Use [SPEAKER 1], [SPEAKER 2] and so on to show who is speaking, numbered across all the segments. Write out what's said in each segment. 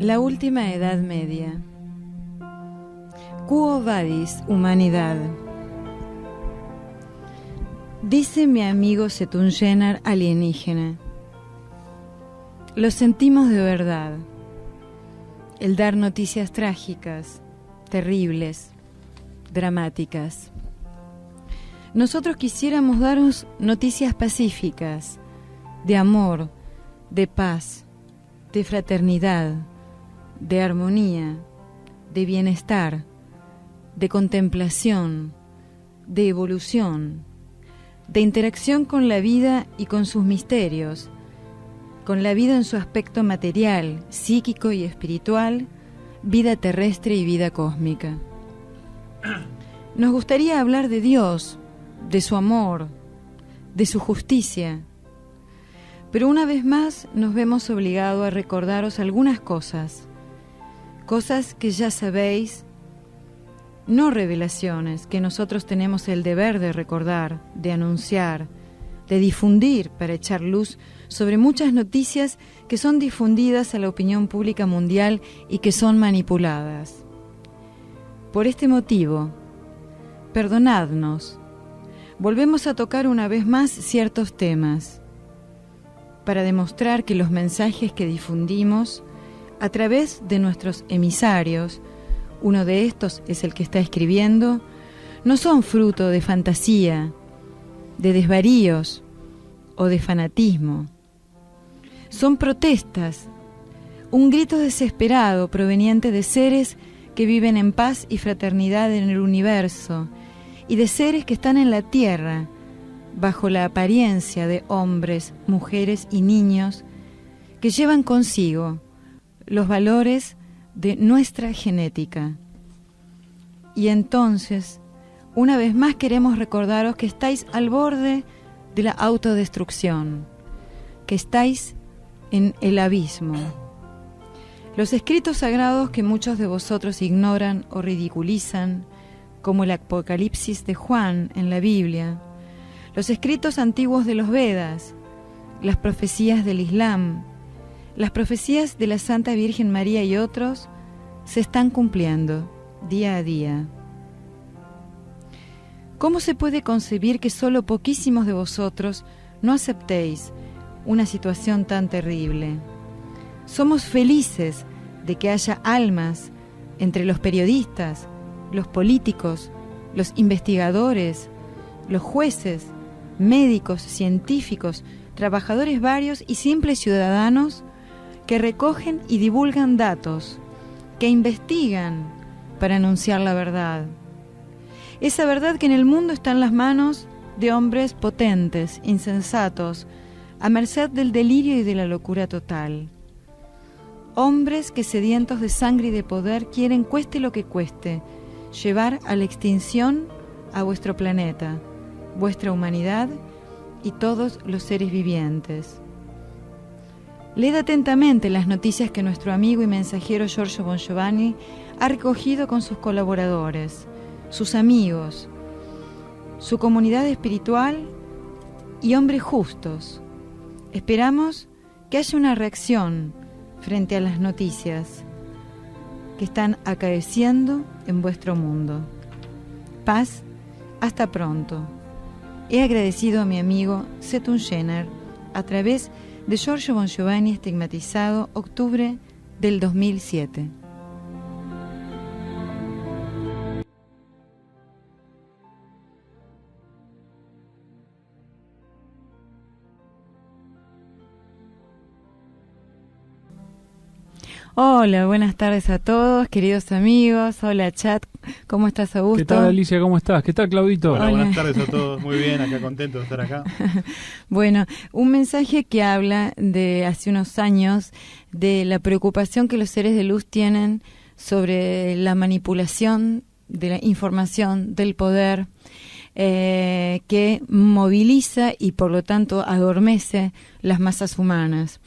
[SPEAKER 1] La última Edad Media. Quo vadis, humanidad. Dice mi amigo Setungenar alienígena: lo sentimos de verdad. El dar noticias trágicas, terribles, dramáticas. Nosotros quisiéramos daros noticias pacíficas, de amor, de paz, de fraternidad, de armonía, de bienestar, de contemplación, de evolución, de interacción con la vida y con sus misterios, con la vida en su aspecto material, psíquico y espiritual, vida terrestre y vida cósmica. Nos gustaría hablar de Dios, de su amor, de su justicia, pero una vez más nos vemos obligados a recordaros algunas cosas que ya sabéis, no revelaciones que nosotros tenemos el deber de recordar, de anunciar, de difundir para echar luz sobre muchas noticias que son difundidas a la opinión pública mundial y que son manipuladas. Por este motivo, perdonadnos, volvemos a tocar una vez más ciertos temas para demostrar que los mensajes que difundimos a través de nuestros emisarios, uno de estos es el que está escribiendo, no son fruto de fantasía, de desvaríos o de fanatismo. Son protestas, un grito desesperado proveniente de seres que viven en paz y fraternidad en el universo y de seres que están en la tierra bajo la apariencia de hombres, mujeres y niños que llevan consigo los valores de nuestra genética. Y entonces, una vez más queremos recordaros que estáis al borde de la autodestrucción, que estáis en el abismo. Los escritos sagrados que muchos de vosotros ignoran o ridiculizan, como el Apocalipsis de Juan en la Biblia, los escritos antiguos de los Vedas, las profecías del Islam, las profecías de la Santa Virgen María y otros, se están cumpliendo día a día. ¿Cómo se puede concebir que solo poquísimos de vosotros no aceptéis una situación tan terrible? Somos felices de que haya almas entre los periodistas, los políticos, los investigadores, los jueces, médicos, científicos, trabajadores varios y simples ciudadanos que recogen y divulgan datos, que investigan para anunciar la verdad. Esa verdad que en el mundo está en las manos de hombres potentes, insensatos, a merced del delirio y de la locura total. Hombres que sedientos de sangre y de poder quieren, cueste lo que cueste, llevar a la extinción a vuestro planeta, vuestra humanidad y todos los seres vivientes. Led atentamente las noticias que nuestro amigo y mensajero Giorgio Bongiovanni ha recogido con sus colaboradores, sus amigos, su comunidad espiritual y hombres justos. Esperamos que haya una reacción frente a las noticias que están acaeciendo en vuestro mundo. Paz, hasta pronto. He agradecido a mi amigo Setungenar a través de Giorgio Bongiovanni, estigmatizado, octubre del 2007. Hola, buenas tardes a todos, queridos amigos. Hola, chat. ¿Cómo estás, Augusto?
[SPEAKER 2] ¿Qué tal, Alicia? ¿Cómo estás? ¿Qué tal, Claudito?
[SPEAKER 3] Hola, buenas tardes a todos. Muy bien, acá contento de estar acá.
[SPEAKER 1] Bueno, un mensaje que habla de hace unos años de la preocupación que los seres de luz tienen sobre la manipulación de la información, del poder, que moviliza y por lo tanto adormece las masas humanas.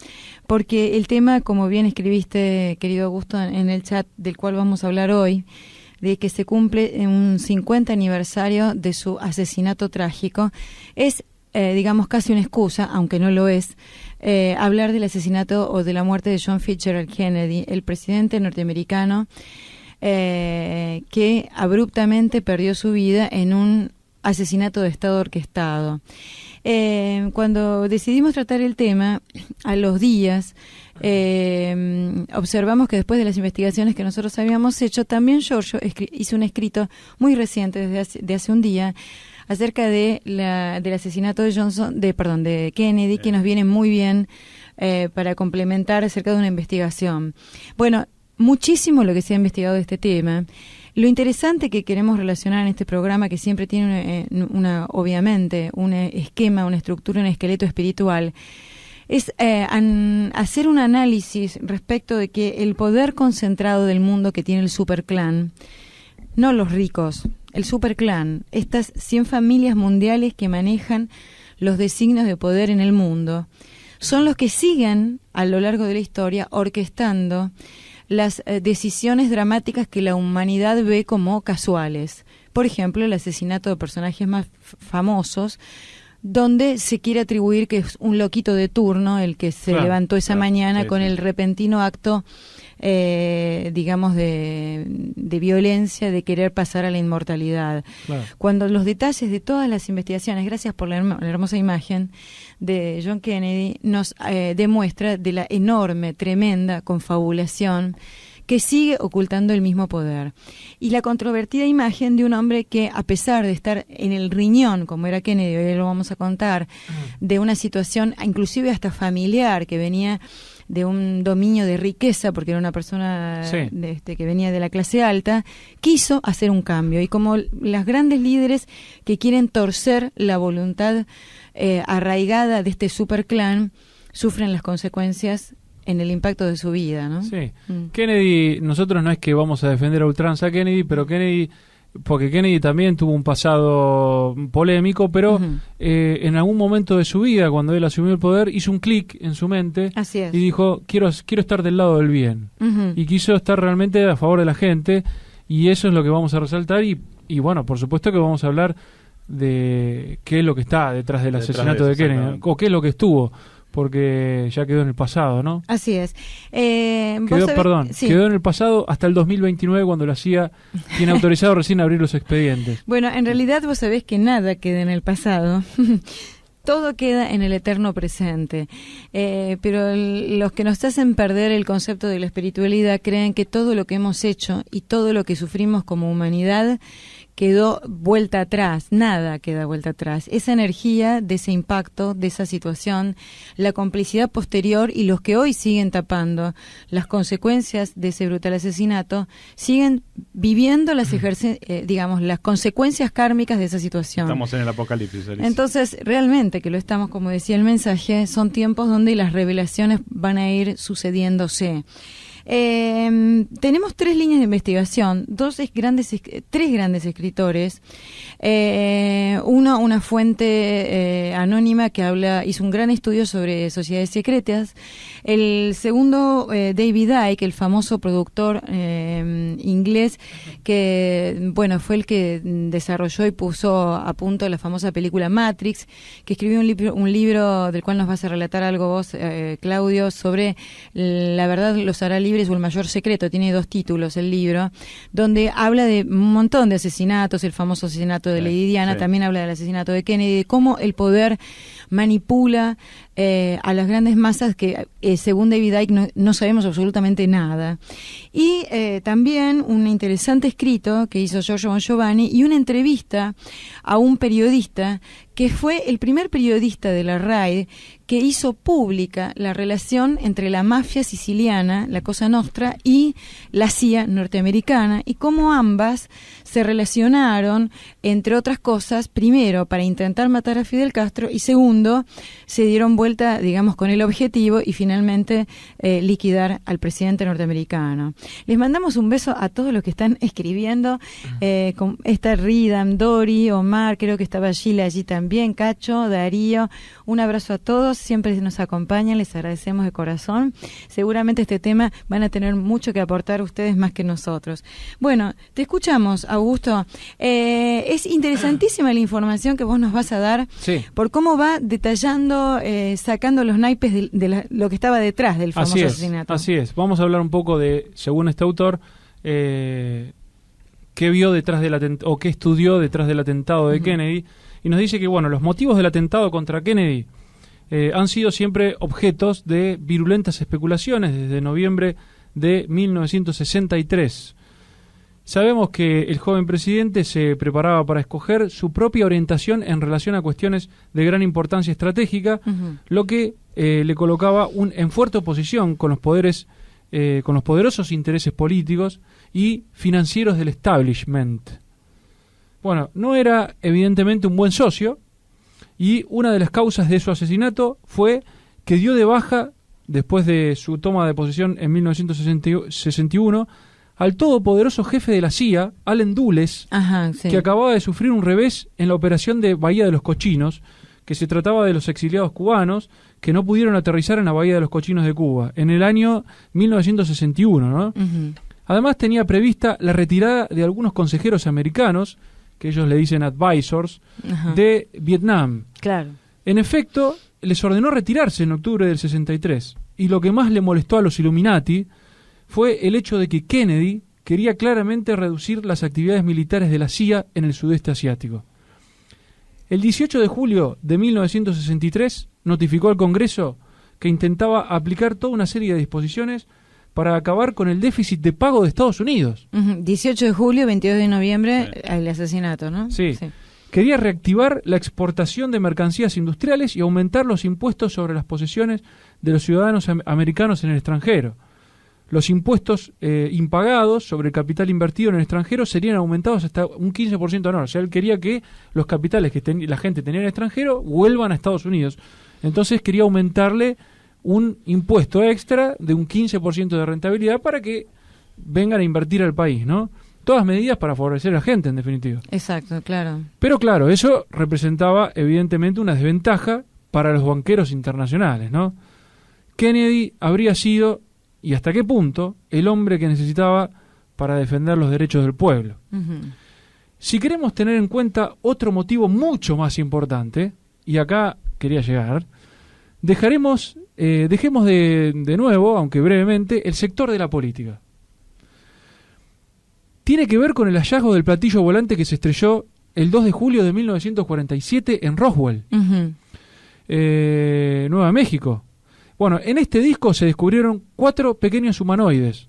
[SPEAKER 1] Porque el tema, como bien escribiste, querido Augusto, en el chat del cual vamos a hablar hoy, de que se cumple un 50 aniversario de su asesinato trágico, es digamos, casi una excusa, aunque no lo es, hablar del asesinato o de la muerte de John Fitzgerald Kennedy, el presidente norteamericano que abruptamente perdió su vida en un asesinato de Estado orquestado. Cuando decidimos tratar el tema, a los días, observamos que después de las investigaciones que nosotros habíamos hecho, también Giorgio hizo un escrito muy reciente, de hace un día, acerca de del asesinato de Kennedy, que nos viene muy bien para complementar acerca de una investigación. Bueno, muchísimo lo que se ha investigado de este tema. Lo interesante que queremos relacionar en este programa, que siempre tiene obviamente un esquema, una estructura, un esqueleto espiritual, es hacer un análisis respecto de que el poder concentrado del mundo que tiene el superclan, no los ricos, el superclan, estas 100 familias mundiales que manejan los designios de poder en el mundo, son los que siguen a lo largo de la historia orquestando las decisiones dramáticas que la humanidad ve como casuales. Por ejemplo, el asesinato de personajes más famosos, donde se quiere atribuir que es un loquito de turno el que se levantó esa mañana con el repentino acto, digamos, de violencia, de querer pasar a la inmortalidad. Cuando los detalles de todas las investigaciones, gracias por la hermosa imagen de John Kennedy, nos demuestra de la enorme, tremenda confabulación que sigue ocultando el mismo poder. Y la controvertida imagen de un hombre que, a pesar de estar en el riñón, como era Kennedy, hoy lo vamos a contar, de una situación inclusive hasta familiar, que venía de un dominio de riqueza, porque era una persona que venía de la clase alta, quiso hacer un cambio. Y como las grandes líderes que quieren torcer la voluntad arraigada de este superclan, sufren las consecuencias en el impacto de su vida, ¿no? Sí.
[SPEAKER 2] Kennedy, nosotros no es que vamos a defender a ultranza a Kennedy, pero porque Kennedy también tuvo un pasado polémico, pero en algún momento de su vida, cuando él asumió el poder, hizo un clic en su mente y dijo, quiero estar del lado del bien. Y quiso estar realmente a favor de la gente, y eso es lo que vamos a resaltar, y bueno, por supuesto que vamos a hablar de qué es lo que está detrás del asesinato de Kennedy, o qué es lo que estuvo, porque ya quedó en el pasado, ¿no?
[SPEAKER 1] Así es.
[SPEAKER 2] Quedó en el pasado hasta el 2029, cuando la CIA tiene autorizado recién abrir los expedientes.
[SPEAKER 1] Bueno, en realidad vos sabés que nada queda en el pasado. Todo queda en el eterno presente. Pero los que nos hacen perder el concepto de la espiritualidad creen que todo lo que hemos hecho y todo lo que sufrimos como humanidad quedó vuelta atrás. Nada queda vuelta atrás. Esa energía de ese impacto, de esa situación, la complicidad posterior y los que hoy siguen tapando las consecuencias de ese brutal asesinato, siguen viviendo las consecuencias kármicas de esa situación.
[SPEAKER 3] Estamos en el apocalipsis, Alicia.
[SPEAKER 1] Entonces, realmente que lo estamos, como decía el mensaje, son tiempos donde las revelaciones van a ir sucediéndose. Tenemos 3 líneas de investigación, 3 grandes escritores, una fuente anónima que hizo un gran estudio sobre sociedades secretas, el segundo David Icke, el famoso productor inglés que fue el que desarrolló y puso a punto la famosa película Matrix, que escribió un libro del cual nos vas a relatar algo vos, Claudio, sobre La verdad los hará libres o El mayor secreto. Tiene 2 títulos el libro, donde habla de un montón de asesinatos, el famoso asesinato de Lady Diana, también habla del asesinato de Kennedy, de cómo el poder manipula a las grandes masas que, según David Icke, no sabemos absolutamente nada. Y también un interesante escrito que hizo Giorgio Bon Giovanni y una entrevista a un periodista que fue el primer periodista de la RAI que hizo pública la relación entre la mafia siciliana, la Cosa Nostra, y la CIA norteamericana, y cómo ambas se relacionaron, entre otras cosas, primero para intentar matar a Fidel Castro, y segundo, se dieron vuelta, digamos, con el objetivo y finalmente liquidar al presidente norteamericano. Les mandamos un beso a todos los que están escribiendo, está Ridam, Dori, Omar, creo que estaba Gila allí también, Cacho, Darío, un abrazo a todos, siempre nos acompañan, les agradecemos de corazón. Seguramente este tema van a tener mucho que aportar ustedes más que nosotros. Bueno, te escuchamos, Augusto. Es interesantísima la información que vos nos vas a dar por cómo va detallando, sacando los naipes de lo que estaba detrás del famoso asesinato.
[SPEAKER 2] Así es. Vamos a hablar un poco de, según este autor, qué vio detrás del atentado, o qué estudió detrás del atentado de Kennedy, y nos dice que, bueno, los motivos del atentado contra Kennedy han sido siempre objetos de virulentas especulaciones desde noviembre de 1963. Sabemos que el joven presidente se preparaba para escoger su propia orientación en relación a cuestiones de gran importancia estratégica, lo que le colocaba en fuerte oposición con los poderosos intereses políticos y financieros del establishment. Bueno, no era evidentemente un buen socio, y una de las causas de su asesinato fue que dio de baja, después de su toma de posesión en 1961, al todopoderoso jefe de la CIA, Allen Dulles, que acababa de sufrir un revés en la operación de Bahía de los Cochinos, que se trataba de los exiliados cubanos que no pudieron aterrizar en la Bahía de los Cochinos de Cuba, en el año 1961, ¿no? Además tenía prevista la retirada de algunos consejeros americanos, que ellos le dicen advisors, de Vietnam.
[SPEAKER 1] Claro.
[SPEAKER 2] En efecto, les ordenó retirarse en octubre del 63, y lo que más le molestó a los Illuminati fue el hecho de que Kennedy quería claramente reducir las actividades militares de la CIA en el sudeste asiático. El 18 de julio de 1963 notificó al Congreso que intentaba aplicar toda una serie de disposiciones para acabar con el déficit de pago de Estados Unidos.
[SPEAKER 1] 18 de julio, 22 de noviembre, el asesinato, ¿no?
[SPEAKER 2] Sí. Quería reactivar la exportación de mercancías industriales y aumentar los impuestos sobre las posesiones de los ciudadanos americanos en el extranjero. Los impuestos impagados sobre el capital invertido en el extranjero serían aumentados hasta un 15% anual. O sea, él quería que los capitales que la gente tenía en el extranjero vuelvan a Estados Unidos. Entonces quería aumentarle un impuesto extra de un 15% de rentabilidad para que vengan a invertir al país, ¿no? Todas medidas para favorecer a la gente, en definitiva.
[SPEAKER 1] Exacto, claro.
[SPEAKER 2] Pero claro, eso representaba evidentemente una desventaja para los banqueros internacionales, ¿no? Kennedy habría sido, y hasta qué punto, el hombre que necesitaba para defender los derechos del pueblo. Si queremos tener en cuenta otro motivo mucho más importante, y acá quería llegar, dejemos de nuevo, aunque brevemente, el sector de la política. Tiene que ver con el hallazgo del platillo volante que se estrelló el 2 de julio de 1947 en Roswell, Nueva México. Bueno, en este disco se descubrieron 4 pequeños humanoides.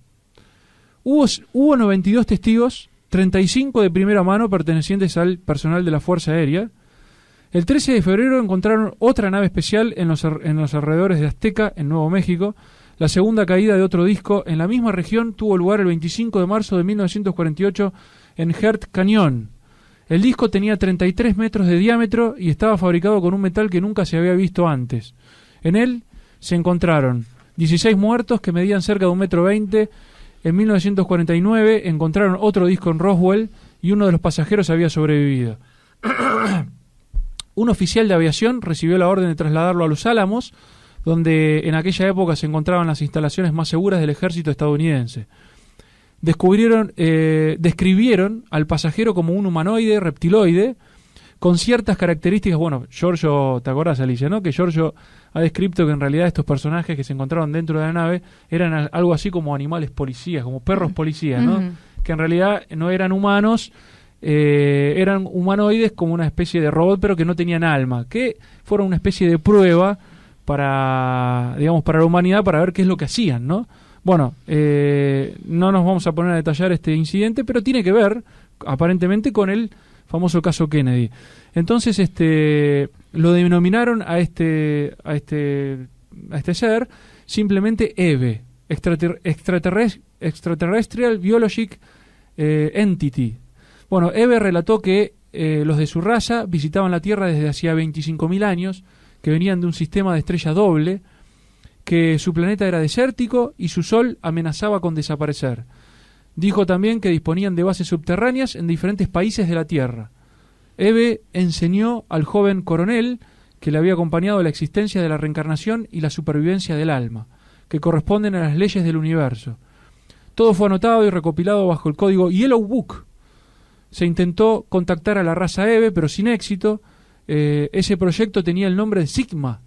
[SPEAKER 2] Hubo 92 testigos, 35 de primera mano pertenecientes al personal de la Fuerza Aérea. El 13 de febrero encontraron otra nave especial en los alrededores de Azteca, en Nuevo México. La segunda caída de otro disco en la misma región tuvo lugar el 25 de marzo de 1948 en Heart Canyon. El disco tenía 33 metros de diámetro y estaba fabricado con un metal que nunca se había visto antes. En él se encontraron 16 muertos que medían cerca de 1,20 m. En 1949 encontraron otro disco en Roswell y uno de los pasajeros había sobrevivido. Un oficial de aviación recibió la orden de trasladarlo a Los Álamos, donde en aquella época se encontraban las instalaciones más seguras del ejército estadounidense. Describieron al pasajero como un humanoide reptiloide con ciertas características. Bueno, Giorgio, ¿te acordás, Alicia, no? Que Giorgio ha descrito que en realidad estos personajes que se encontraron dentro de la nave eran algo así como animales policías, como perros policías, ¿no? Que en realidad no eran humanos, eran humanoides como una especie de robot, pero que no tenían alma, que fueron una especie de prueba para la humanidad, para ver qué es lo que hacían, ¿no? Bueno, no nos vamos a poner a detallar este incidente, pero tiene que ver, aparentemente, con el famoso caso Kennedy. Entonces, lo denominaron a este ser simplemente EVE, Extraterrestrial Biologic Entity. Bueno, EVE relató que los de su raza visitaban la Tierra desde hacía 25.000 años, que venían de un sistema de estrella doble, que su planeta era desértico y su sol amenazaba con desaparecer. Dijo también que disponían de bases subterráneas en diferentes países de la Tierra. Eve enseñó al joven coronel que le había acompañado la existencia de la reencarnación y la supervivencia del alma, que corresponden a las leyes del universo. Todo fue anotado y recopilado bajo el código Yellow Book. Se intentó contactar a la raza Eve, pero sin éxito. Ese proyecto tenía el nombre de Sigma.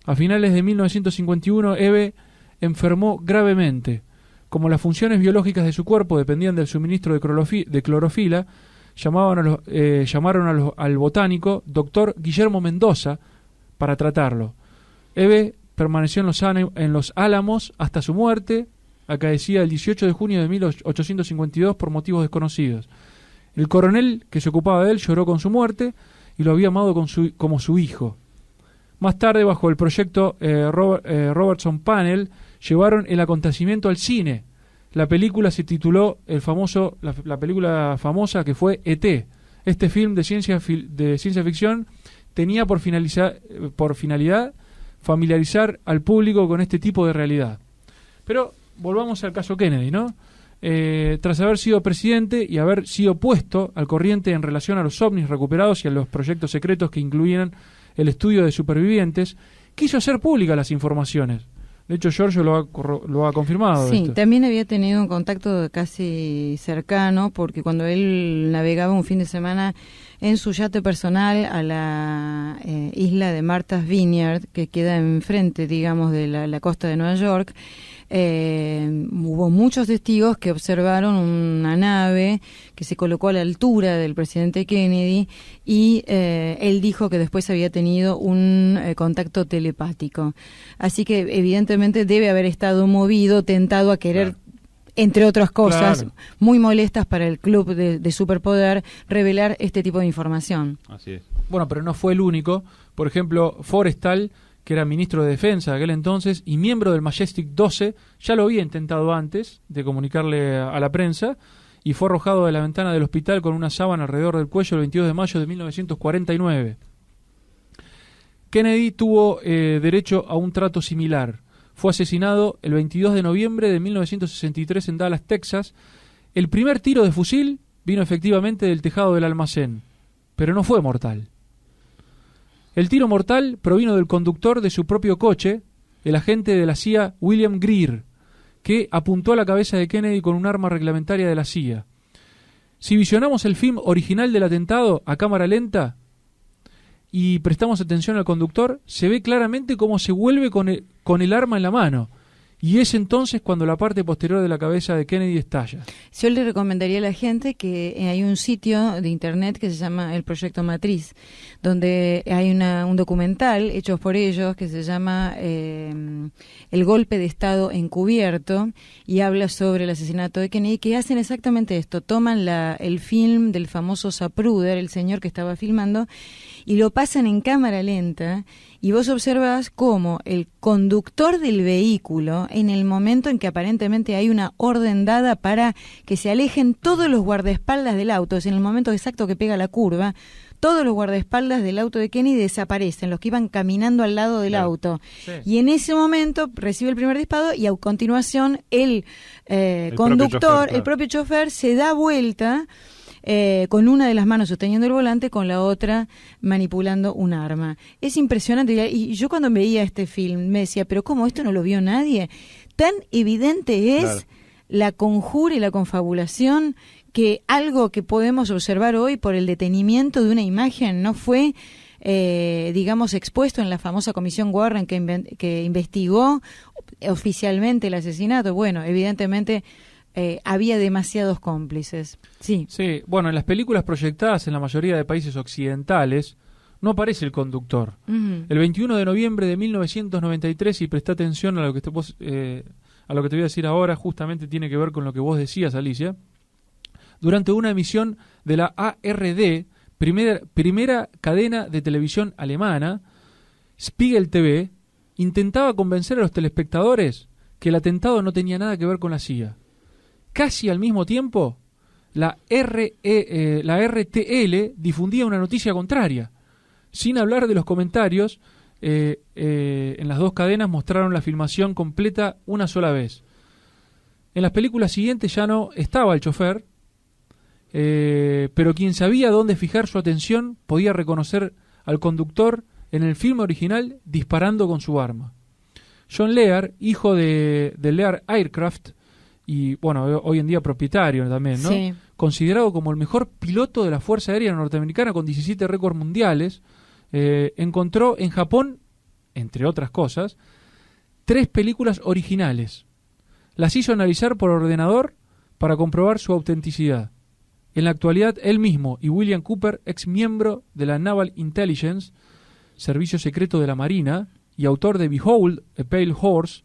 [SPEAKER 2] A finales de 1951, Eve enfermó gravemente. Como las funciones biológicas de su cuerpo dependían del suministro de clorofila, llamaron al botánico Dr. Guillermo Mendoza para tratarlo. Eve permaneció en los Álamos hasta su muerte, acaecida el 18 de junio de 1852 por motivos desconocidos. El coronel que se ocupaba de él lloró con su muerte y lo había amado como su hijo. Más tarde, bajo el proyecto Robertson Panel, llevaron el acontecimiento al cine. La película se tituló la película famosa que fue E.T. Este film de ciencia ficción tenía por finalidad familiarizar al público con este tipo de realidad. Pero volvamos al caso Kennedy, ¿no? Tras haber sido presidente y haber sido puesto al corriente en relación a los ovnis recuperados y a los proyectos secretos que incluían el estudio de supervivientes, quiso hacer públicas las informaciones. De hecho, Giorgio lo ha confirmado.
[SPEAKER 1] Sí,
[SPEAKER 2] esto.
[SPEAKER 1] También había tenido un contacto casi cercano, porque cuando él navegaba un fin de semana en su yate personal a la isla de Martha's Vineyard, que queda enfrente, digamos, de la costa de Nueva York, hubo muchos testigos que observaron una nave que se colocó a la altura del presidente Kennedy y él dijo que después había tenido un contacto telepático. Así que evidentemente debe haber estado movido, tentado a querer, entre otras cosas, muy molestas para el club de superpoder, revelar este tipo de información.
[SPEAKER 3] Así es.
[SPEAKER 2] Bueno, pero no fue el único. Por ejemplo, Forrestal, que era ministro de Defensa de aquel entonces y miembro del Majestic 12, ya lo había intentado antes de comunicarle a la prensa y fue arrojado de la ventana del hospital con una sábana alrededor del cuello el 22 de mayo de 1949. Kennedy tuvo derecho a un trato similar. Fue asesinado el 22 de noviembre de 1963 en Dallas, Texas. El primer tiro de fusil vino efectivamente del tejado del almacén, pero no fue mortal. El tiro mortal provino del conductor de su propio coche, el agente de la CIA William Greer, que apuntó a la cabeza de Kennedy con un arma reglamentaria de la CIA. Si visionamos el film original del atentado a cámara lenta y prestamos atención al conductor, se ve claramente cómo se vuelve con el arma en la mano. Y es entonces cuando la parte posterior de la cabeza de Kennedy estalla.
[SPEAKER 1] Yo le recomendaría a la gente que hay un sitio de internet que se llama el Proyecto Matriz, donde hay un documental hecho por ellos que se llama El golpe de Estado encubierto y habla sobre el asesinato de Kennedy, que hacen exactamente esto. Toman el film del famoso Zapruder, el señor que estaba filmando, y lo pasan en cámara lenta y vos observas cómo el conductor del vehículo, en el momento en que aparentemente hay una orden dada para que se alejen todos los guardaespaldas del auto, es en el momento exacto que pega la curva, todos los guardaespaldas del auto de Kennedy desaparecen, los que iban caminando al lado del auto. Sí. Y en ese momento recibe el primer disparo y a continuación el conductor, el propio chofer, se da vuelta con una de las manos sosteniendo el volante, con la otra manipulando un arma. Es impresionante. Y yo cuando veía este film me decía, pero ¿cómo esto no lo vio nadie? Tan evidente es la conjura y la confabulación que algo que podemos observar hoy por el detenimiento de una imagen no fue, digamos, expuesto en la famosa comisión Warren que investigó oficialmente el asesinato. Bueno, evidentemente había demasiados cómplices. Sí,
[SPEAKER 2] bueno, en las películas proyectadas en la mayoría de países occidentales no aparece el conductor. Uh-huh. El 21 de noviembre de 1993, y presta atención a lo que te voy a decir ahora, justamente tiene que ver con lo que vos decías, Alicia. Durante una emisión de la ARD, primera cadena de televisión alemana, Spiegel TV intentaba convencer a los telespectadores que el atentado no tenía nada que ver con la CIA. Casi al mismo tiempo, la RTL difundía una noticia contraria, sin hablar de los comentarios en las dos cadenas mostraron la filmación completa una sola vez. En las películas siguientes ya no estaba el chofer, pero quien sabía dónde fijar su atención podía reconocer al conductor en el filme original disparando con su arma. John Lear, hijo de Lear Aircraft, y bueno, hoy en día propietario también, ¿no?
[SPEAKER 1] Sí.
[SPEAKER 2] Considerado como el mejor piloto de la Fuerza Aérea Norteamericana con 17 récords mundiales, encontró en Japón, entre otras cosas, 3 películas originales. Las hizo analizar por ordenador para comprobar su autenticidad. En la actualidad, él mismo y William Cooper, ex miembro de la Naval Intelligence, servicio secreto de la Marina, y autor de Behold a Pale Horse,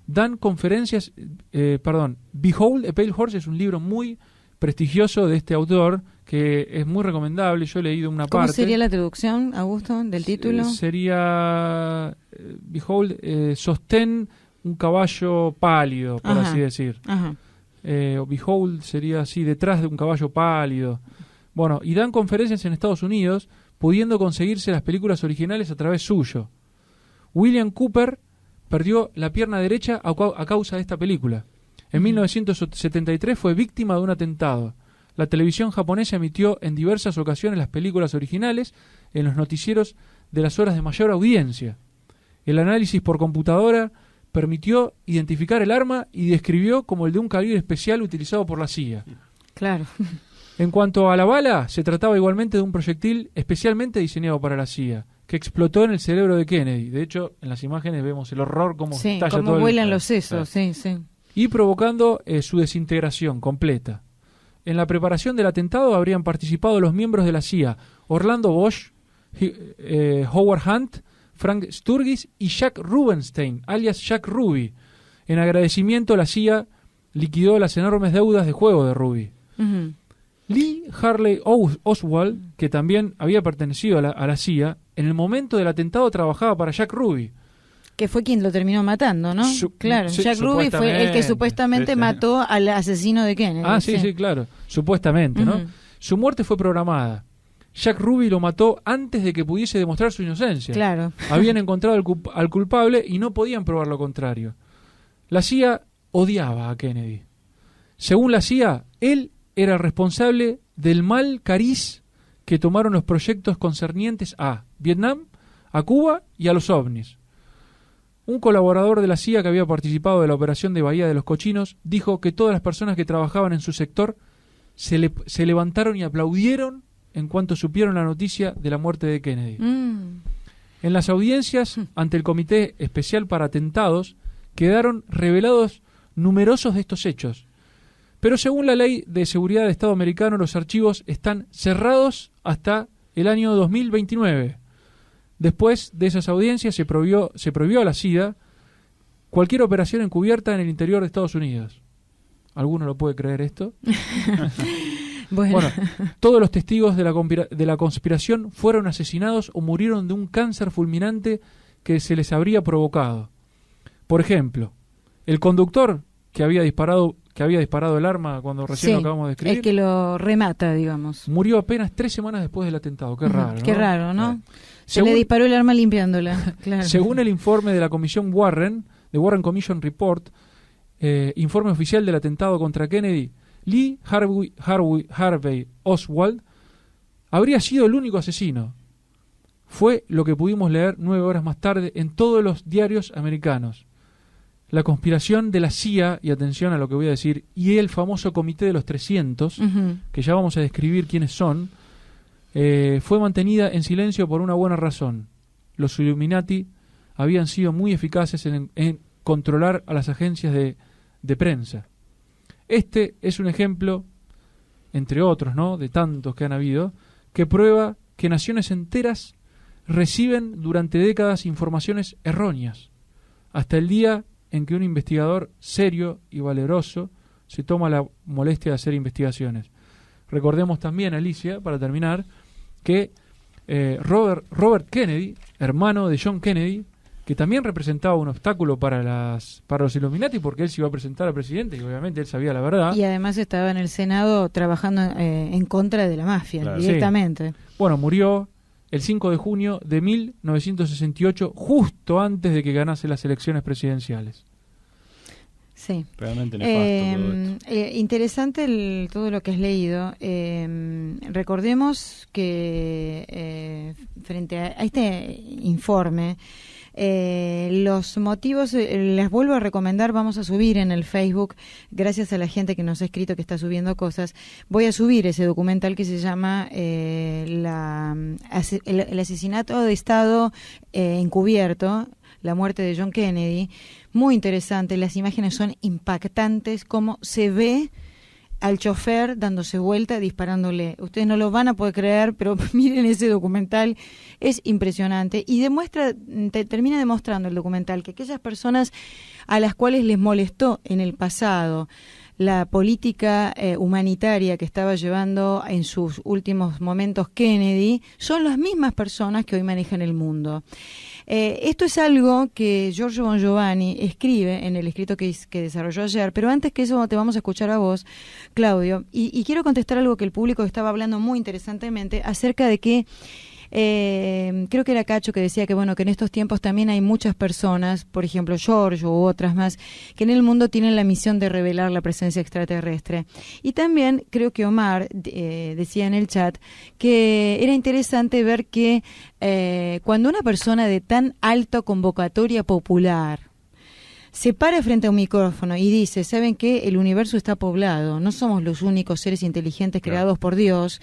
[SPEAKER 2] dan conferencias... Behold a Pale Horse es un libro muy prestigioso de este autor, que es muy recomendable. Yo he leído una parte.
[SPEAKER 1] ¿Cómo sería la traducción, Augusto, del título?
[SPEAKER 2] Sería Behold, sostén un caballo pálido, por así decir.
[SPEAKER 1] Ajá.
[SPEAKER 2] Behold sería así, detrás de un caballo pálido. Bueno, y dan conferencias en Estados Unidos, pudiendo conseguirse las películas originales a través suyo. William Cooper perdió la pierna derecha a causa de esta película. En 1973 fue víctima de un atentado. La televisión japonesa emitió en diversas ocasiones las películas originales en los noticieros de las horas de mayor audiencia. El análisis por computadora permitió identificar el arma y describió como el de un calibre especial utilizado por la CIA.
[SPEAKER 1] Claro.
[SPEAKER 2] En cuanto a la bala, se trataba igualmente de un proyectil especialmente diseñado para la CIA, que explotó en el cerebro de Kennedy. De hecho, en las imágenes vemos el horror, cómo estalla
[SPEAKER 1] como
[SPEAKER 2] todo
[SPEAKER 1] vuelan los sesos, sí.
[SPEAKER 2] Y provocando su desintegración completa. En la preparación del atentado habrían participado los miembros de la CIA, Orlando Bosch, Howard Hunt, Frank Sturgis y Jack Rubenstein, alias Jack Ruby. En agradecimiento, la CIA liquidó las enormes deudas de juego de Ruby.
[SPEAKER 1] Uh-huh.
[SPEAKER 2] Lee Harley Oswald, que también había pertenecido a la CIA, en el momento del atentado trabajaba para Jack Ruby.
[SPEAKER 1] Que fue quien lo terminó matando, ¿no? Claro,
[SPEAKER 2] sí,
[SPEAKER 1] Jack Ruby fue el que supuestamente mató al asesino de Kennedy.
[SPEAKER 2] Sí, claro, supuestamente, ¿no? Su muerte fue programada. Jack Ruby lo mató antes de que pudiese demostrar su inocencia.
[SPEAKER 1] Claro.
[SPEAKER 2] Habían encontrado al culpable y no podían probar lo contrario. La CIA odiaba a Kennedy. Según la CIA, él era el responsable del mal cariz que tomaron los proyectos concernientes a Vietnam, a Cuba y a los ovnis. Un colaborador de la CIA que había participado de la operación de Bahía de los Cochinos dijo que todas las personas que trabajaban en su sector se levantaron y aplaudieron en cuanto supieron la noticia de la muerte de Kennedy. En las audiencias ante el Comité Especial para Atentados quedaron revelados numerosos de estos hechos. Pero según la Ley de Seguridad de Estado americano, los archivos están cerrados hasta el año 2029. Después de esas audiencias se prohibió a la CIA cualquier operación encubierta en el interior de Estados Unidos. ¿Alguno lo puede creer esto? Bueno, todos los testigos de la conspiración fueron asesinados o murieron de un cáncer fulminante que se les habría provocado. Por ejemplo, el conductor que había disparado el arma cuando recién lo acabamos de escribir,
[SPEAKER 1] el que lo remata, digamos,
[SPEAKER 2] murió apenas 3 semanas después del atentado. Qué raro, ¿no?
[SPEAKER 1] Qué raro, ¿no? Se le disparó el arma limpiándola. Claro.
[SPEAKER 2] Según el informe de la Comisión Warren, de Warren Commission Report, informe oficial del atentado contra Kennedy, Lee Harvey Oswald habría sido el único asesino. Fue lo que pudimos leer 9 horas más tarde en todos los diarios americanos. La conspiración de la CIA, y atención a lo que voy a decir, y el famoso Comité de los 300, que ya vamos a describir quiénes son, fue mantenida en silencio por una buena razón. Los Illuminati habían sido muy eficaces en controlar a las agencias de prensa. Este es un ejemplo, entre otros, ¿no?, de tantos que han habido, que prueba que naciones enteras reciben durante décadas informaciones erróneas, hasta el día en que un investigador serio y valeroso se toma la molestia de hacer investigaciones. Recordemos también, Alicia, para terminar, que Robert Kennedy, hermano de John Kennedy, que también representaba un obstáculo para los Illuminati, porque él se iba a presentar a presidente y obviamente él sabía la verdad.
[SPEAKER 1] Y además estaba en el Senado trabajando en contra de la mafia, claro, directamente.
[SPEAKER 2] Sí. Bueno, murió el 5 de junio de 1968, justo antes de que ganase las elecciones presidenciales.
[SPEAKER 1] Sí.
[SPEAKER 3] Realmente nefasto todo esto.
[SPEAKER 1] Interesante todo lo que has leído. Recordemos que frente a este informe, los motivos, les vuelvo a recomendar, vamos a subir en el Facebook, gracias a la gente que nos ha escrito que está subiendo cosas, voy a subir ese documental que se llama el asesinato de Estado encubierto, la muerte de John Kennedy. Muy interesante, las imágenes son impactantes, cómo se ve al chofer dándose vuelta, disparándole. Ustedes no lo van a poder creer, pero miren ese documental, es impresionante. Y termina demostrando el documental que aquellas personas a las cuales les molestó en el pasado la política humanitaria que estaba llevando en sus últimos momentos Kennedy, son las mismas personas que hoy manejan el mundo. Esto es algo que Giorgio Bongiovanni escribe en el escrito que desarrolló ayer, pero antes que eso te vamos a escuchar a vos, Claudio, y quiero contestar algo que el público estaba hablando muy interesantemente acerca de que creo que era Cacho que decía que bueno, que en estos tiempos también hay muchas personas, por ejemplo Giorgio u otras más, que en el mundo tienen la misión de revelar la presencia extraterrestre. Y también creo que Omar decía en el chat que era interesante ver que cuando una persona de tan alta convocatoria popular se para frente a un micrófono y dice, ¿saben qué? El universo está poblado, no somos los únicos seres inteligentes creados por Dios.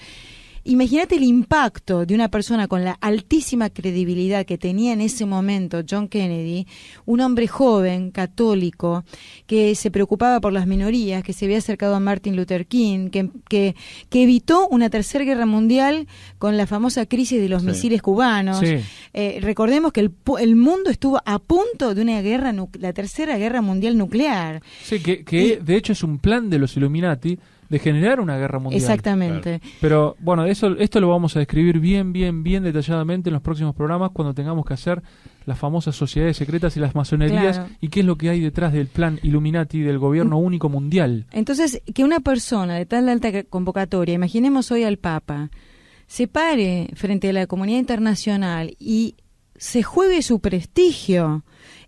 [SPEAKER 1] Imagínate el impacto de una persona con la altísima credibilidad que tenía en ese momento John Kennedy, un hombre joven, católico, que se preocupaba por las minorías, que se había acercado a Martin Luther King, que evitó una tercera guerra mundial con la famosa crisis de los misiles cubanos. Sí. Recordemos que el mundo estuvo a punto de una guerra, la tercera guerra mundial nuclear.
[SPEAKER 2] Sí, que de hecho es un plan de los Illuminati de generar una guerra mundial.
[SPEAKER 1] Exactamente.
[SPEAKER 2] Claro. Pero bueno, esto lo vamos a describir bien detalladamente en los próximos programas cuando tengamos que hacer las famosas sociedades secretas y las masonerías, claro, y qué es lo que hay detrás del plan Illuminati del gobierno único mundial.
[SPEAKER 1] Entonces, que una persona de tal alta convocatoria, imaginemos hoy al Papa, se pare frente a la comunidad internacional y se juegue su prestigio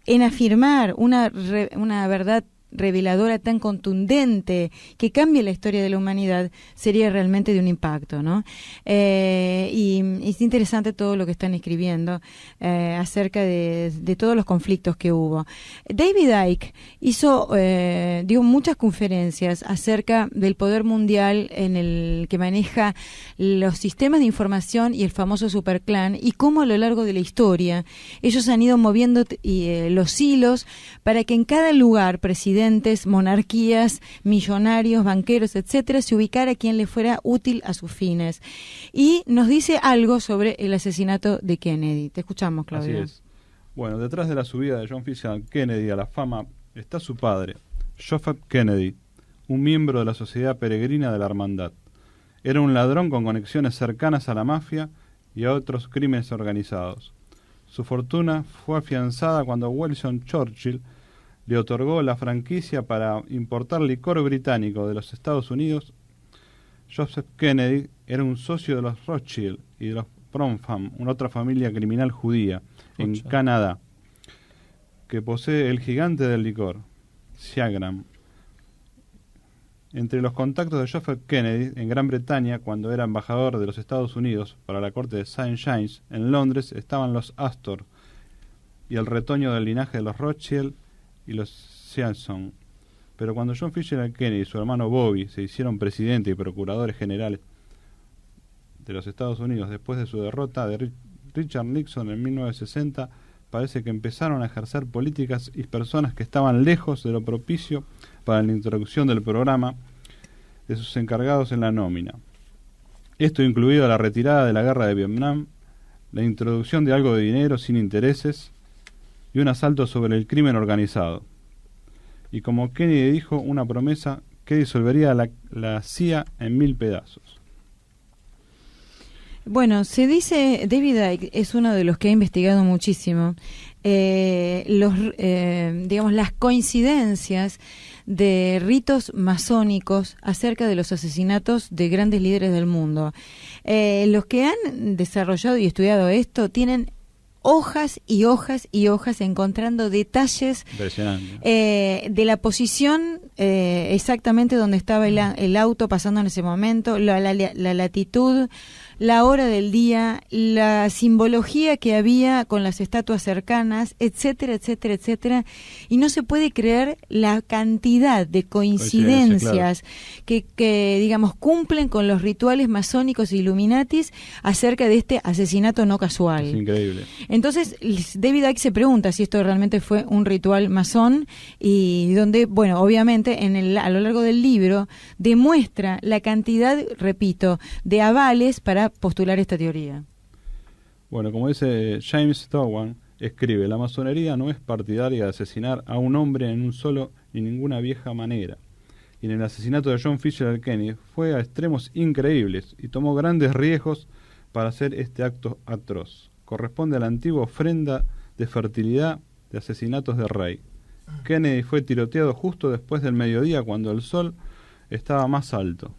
[SPEAKER 1] en afirmar una verdad reveladora tan contundente que cambie la historia de la humanidad, sería realmente de un impacto, ¿no? Y es interesante todo lo que están escribiendo acerca de todos los conflictos que hubo. David Icke dio muchas conferencias acerca del poder mundial en el que maneja los sistemas de información y el famoso superclan, y cómo a lo largo de la historia ellos han ido moviendo los hilos para que en cada lugar presidentes, monarquías, millonarios, banqueros, etcétera, se ubicara quien le fuera útil a sus fines. Y nos dice algo sobre el asesinato de Kennedy. Te escuchamos, Claudio.
[SPEAKER 3] Así es. Bueno, detrás de la subida de John F. Kennedy a la fama está su padre, Joseph Kennedy, un miembro de la Sociedad Peregrina de la Hermandad. Era un ladrón con conexiones cercanas a la mafia y a otros crímenes organizados. Su fortuna fue afianzada cuando Winston Churchill le otorgó la franquicia para importar licor británico de los Estados Unidos. Joseph Kennedy era un socio de los Rothschild y de los Bronfman, una otra familia criminal judía en Canadá, que posee el gigante del licor, Seagram. Entre los contactos de Joseph Kennedy en Gran Bretaña, cuando era embajador de los Estados Unidos para la corte de St. James en Londres, estaban los Astor y el retoño del linaje de los Rothschild y los Simpson. Pero cuando John F. Kennedy y su hermano Bobby se hicieron presidente y procuradores generales de los Estados Unidos después de su derrota de Richard Nixon en 1960, parece que empezaron a ejercer políticas y personas que estaban lejos de lo propicio para la introducción del programa de sus encargados en la nómina. Esto incluido la retirada de la guerra de Vietnam, la introducción de algo de dinero sin intereses y un asalto sobre el crimen organizado. Y como Kennedy dijo, una promesa que disolvería la CIA en 1000 pedazos.
[SPEAKER 1] Bueno, se dice, David Icke es uno de los que ha investigado muchísimo. las coincidencias de ritos masónicos acerca de los asesinatos de grandes líderes del mundo. Los que han desarrollado y estudiado esto tienen hojas y hojas y hojas encontrando detalles de la posición exactamente donde estaba el auto pasando en ese momento, la latitud, la hora del día, la simbología que había con las estatuas cercanas, etcétera, etcétera, etcétera. Y no se puede creer la cantidad de coincidencias que digamos, cumplen con los rituales masónicos e Illuminatis acerca de este asesinato no casual.
[SPEAKER 3] Es increíble.
[SPEAKER 1] Entonces, David Icke se pregunta si esto realmente fue un ritual masón, y donde, bueno, obviamente a lo largo del libro demuestra la cantidad, repito, de avales para postular esta teoría.
[SPEAKER 3] Bueno, como dice James Towan, escribe: la masonería no es partidaria de asesinar a un hombre en un solo ni ninguna vieja manera. Y en el asesinato de John Fitzgerald Kennedy fue a extremos increíbles y tomó grandes riesgos para hacer este acto atroz. Corresponde a la antigua ofrenda de fertilidad de asesinatos de rey. Kennedy fue tiroteado justo después del mediodía, cuando el sol estaba más alto.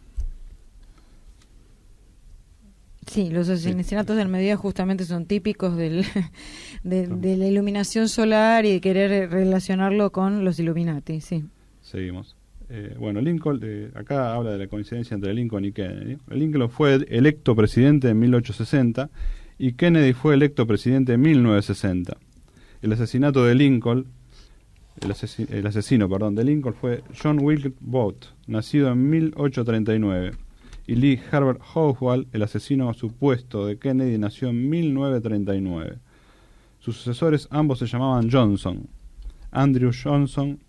[SPEAKER 1] Sí, los asesinatos del mediodía justamente son típicos de la iluminación solar y de querer relacionarlo con los Illuminati, sí.
[SPEAKER 3] Seguimos. Bueno, Lincoln, acá habla de la coincidencia entre Lincoln y Kennedy. Lincoln fue electo presidente en 1860 y Kennedy fue electo presidente en 1960. El asesinato de Lincoln, el asesino de Lincoln fue John Wilkes Booth, nacido en 1839. Y Lee Herbert Oswald, el asesino supuesto de Kennedy, nació en 1939. Sus sucesores ambos se llamaban Johnson. Andrew Johnson,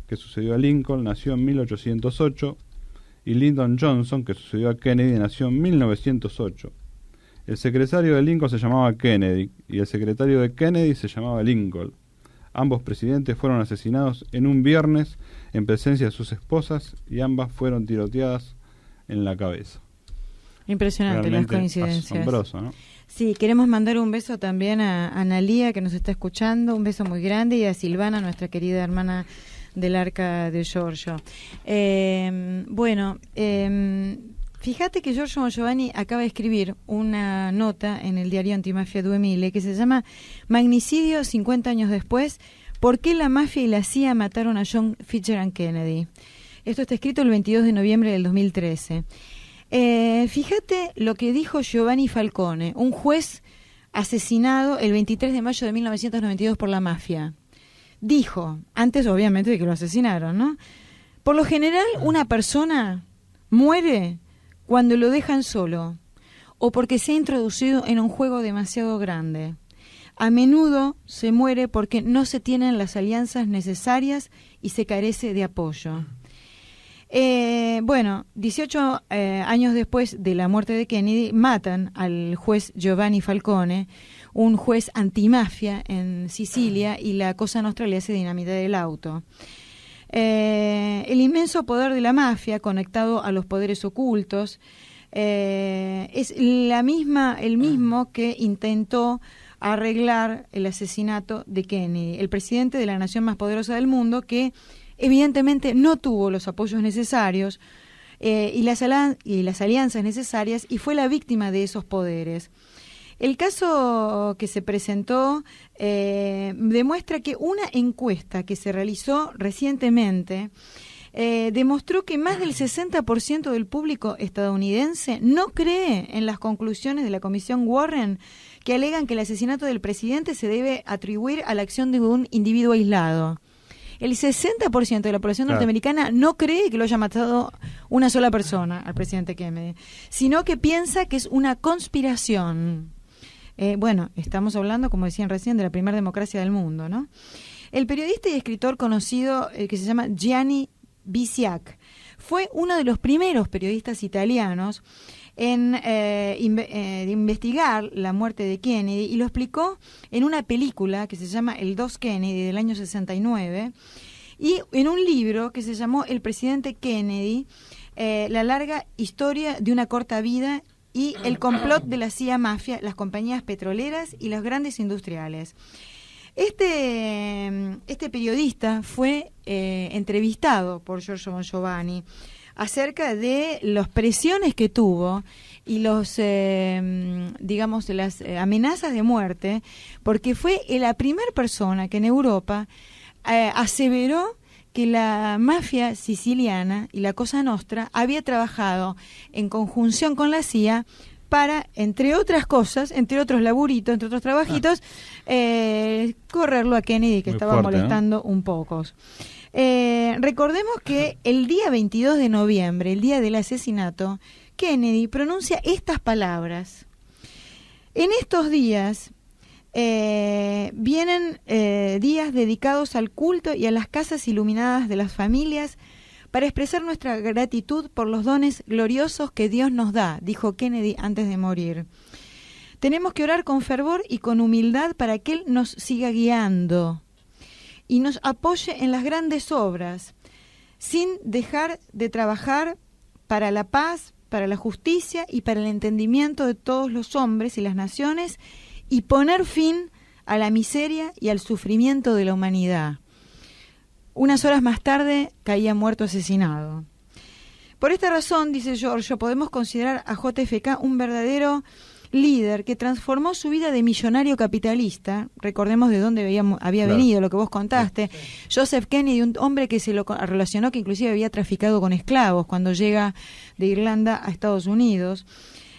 [SPEAKER 3] que sucedió a Lincoln, nació en 1808, y Lyndon Johnson, que sucedió a Kennedy, nació en 1908. El secretario de Lincoln se llamaba Kennedy, y el secretario de Kennedy se llamaba Lincoln. Ambos presidentes fueron asesinados en un viernes en presencia de sus esposas, y ambas fueron tiroteadas en la cabeza.
[SPEAKER 1] Impresionante. Realmente las coincidencias.
[SPEAKER 3] Asombroso, ¿no?
[SPEAKER 1] Sí, queremos mandar un beso también a Analía, que nos está escuchando, un beso muy grande, y a Silvana, nuestra querida hermana del Arca de Giorgio. Fíjate que Giorgio Giovanni acaba de escribir una nota en el diario Antimafia 2000 que se llama Magnicidio 50 años después, ¿por qué la mafia y la CIA mataron a John Fitzgerald Kennedy? Esto está escrito el 22 de noviembre del 2013. Fíjate lo que dijo Giovanni Falcone, un juez asesinado el 23 de mayo de 1992 por la mafia. Dijo, antes obviamente de que lo asesinaron, ¿no? Por lo general, una persona muere cuando lo dejan solo o porque se ha introducido en un juego demasiado grande. A menudo se muere porque no se tienen las alianzas necesarias y se carece de apoyo. 18 años después de la muerte de Kennedy, matan al juez Giovanni Falcone, un juez antimafia en Sicilia, y la Cosa Nostra le hace dinamitar el auto. El inmenso poder de la mafia conectado a los poderes ocultos es el mismo que intentó arreglar el asesinato de Kennedy, el presidente de la nación más poderosa del mundo, que evidentemente no tuvo los apoyos necesarios y las alianzas necesarias, y fue la víctima de esos poderes. El caso que se presentó demuestra que una encuesta que se realizó recientemente demostró que más del 60% del público estadounidense no cree en las conclusiones de la Comisión Warren, que alegan que el asesinato del presidente se debe atribuir a la acción de un individuo aislado. El 60% de la población norteamericana no cree que lo haya matado una sola persona, al presidente Kennedy, sino que piensa que es una conspiración. Estamos hablando, como decían recién, de la primera democracia del mundo, ¿no? El periodista y escritor conocido, que se llama Gianni Bisiak, fue uno de los primeros periodistas italianos en investigar la muerte de Kennedy, y lo explicó en una película que se llama El 2 Kennedy, del año 69, y en un libro que se llamó El presidente Kennedy, la larga historia de una corta vida y el complot de la CIA mafia, las compañías petroleras y los grandes industriales. Este periodista fue entrevistado por Giorgio Bon Giovanni acerca de las presiones que tuvo y las amenazas de muerte, porque fue la primera persona que en Europa aseveró que la mafia siciliana y la Cosa Nostra había trabajado en conjunción con la CIA para, entre otras cosas, entre otros laburitos, entre otros trabajitos, correrlo a Kennedy, que
[SPEAKER 3] muy
[SPEAKER 1] estaba
[SPEAKER 3] fuerte,
[SPEAKER 1] molestando un poco. Recordemos que el día 22 de noviembre, el día del asesinato, Kennedy pronuncia estas palabras. En estos días vienen días dedicados al culto y a las casas iluminadas de las familias para expresar nuestra gratitud por los dones gloriosos que Dios nos da, dijo Kennedy antes de morir. Tenemos que orar con fervor y con humildad para que Él nos siga guiando y nos apoye en las grandes obras, sin dejar de trabajar para la paz, para la justicia y para el entendimiento de todos los hombres y las naciones, y poner fin a la miseria y al sufrimiento de la humanidad. Unas horas más tarde caía muerto asesinado. Por esta razón, dice Giorgio, podemos considerar a JFK un verdadero líder que transformó su vida de millonario capitalista. Recordemos de dónde había venido, lo que vos contaste. Joseph Kennedy, un hombre que se lo relacionó, que inclusive había traficado con esclavos cuando llega de Irlanda a Estados Unidos.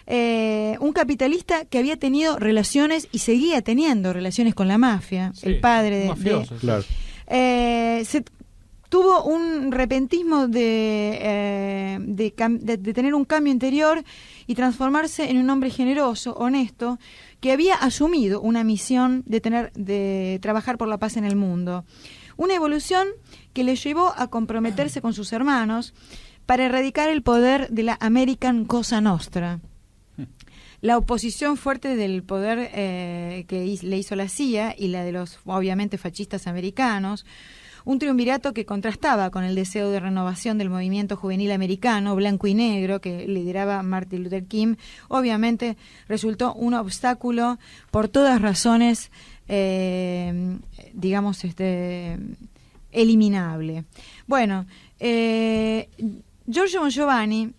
[SPEAKER 1] Un capitalista que había tenido relaciones y seguía teniendo relaciones con la mafia, sí, el padre de
[SPEAKER 2] mafioso,
[SPEAKER 3] claro.
[SPEAKER 1] Tuvo un repentismo de tener un cambio interior y transformarse en un hombre generoso, honesto, que había asumido una misión de trabajar por la paz en el mundo. Una evolución que le llevó a comprometerse con sus hermanos para erradicar el poder de la American Cosa Nostra. La oposición fuerte del poder que le hizo la CIA y la de los, obviamente, fascistas americanos, un triunvirato que contrastaba con el deseo de renovación del movimiento juvenil americano, blanco y negro, que lideraba Martin Luther King, obviamente resultó un obstáculo por todas razones, eliminable. Bueno, Giorgio Bon Giovanni